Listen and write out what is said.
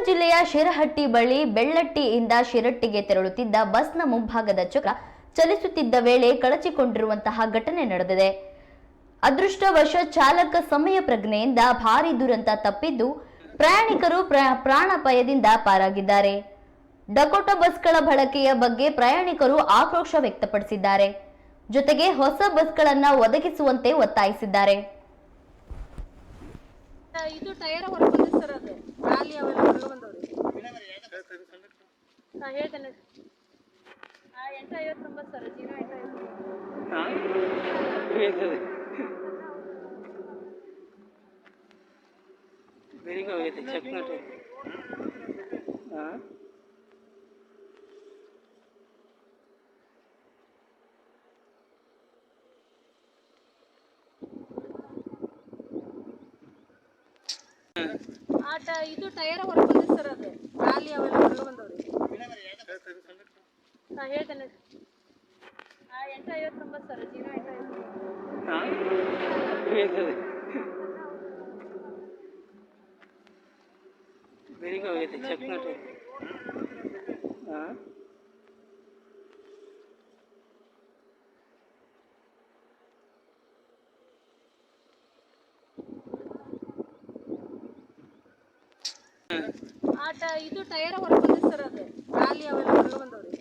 ಜಿಲ್ಲೆಯ ಶಿರಹಟ್ಟಿ ಬಳಿ ಬೆಳ್ಳಟ್ಟಿಯಿಂದ ಶಿರಟ್ಟಿಗೆ ತೆರಳುತ್ತಿದ್ದ ಬಸ್ನ ಮುಂಭಾಗದ ಚಕ್ರ ಚಲಿಸುತ್ತಿದ್ದ ವೇಳೆ ಕಳಚಿಕೊಂಡಿರುವಂತಹ ಘಟನೆ ನಡೆದಿದೆ. ಅದೃಷ್ಟವಶ ಚಾಲಕ ಸಮಯ ಪ್ರಜ್ಞೆಯಿಂದ ಭಾರೀ ದುರಂತ ತಪ್ಪಿದ್ದು ಪ್ರಯಾಣಿಕರು ಪ್ರಾಣಾಪಾಯದಿಂದ ಪಾರಾಗಿದ್ದಾರೆ. ಡಕೋಟಾ ಬಸ್ಗಳ ಬಳಕೆಯ ಬಗ್ಗೆ ಪ್ರಯಾಣಿಕರು ಆಕ್ರೋಶ ವ್ಯಕ್ತಪಡಿಸಿದ್ದಾರೆ. ಜೊತೆಗೆ ಹೊಸ ಬಸ್ಗಳನ್ನು ಒದಗಿಸುವಂತೆ ಒತ್ತಾಯಿಸಿದ್ದಾರೆ. ಇದು ಟೈರ್ ಹೊರಗೆ ಬಂದಿದೆ ಸರ್. ಅದು ಖಾಲಿ ಅವೆಲ್ಲ ಹೊರಗೆ ಬಂದವ್ರಿ. ಹೇಳ್ತೇನೆ 859 ಸರ್. 0859 ಬೇಗ ಹೋಗಿದೆ ಚೆಕ್ ಮಾಡಿ. ಇದು ಟೈರ್ ಹೊರಗೆ ಬಂದಿದೆ ಸರ್. ಅದು ಖಾಲಿ ಅವೆಲ್ಲ ಹೊರಗೆ ಬಂದವ್ರಿ. ಹೇಳ್ತೇನೆ 859 ಸರ್. 0859 ಬೇಗ ಹೋಗಿದೆ ಚೆಕ್ ಮಾಡಿ. ಇದು ಟೈರ್ ಹೊರಗೆ ಬಂದಿದೆ ಸರ್. ಅದು ಖಾಲಿ ಅವೆಲ್ಲ ಹೊರಗೆ ಬಂದವ್ರಿ.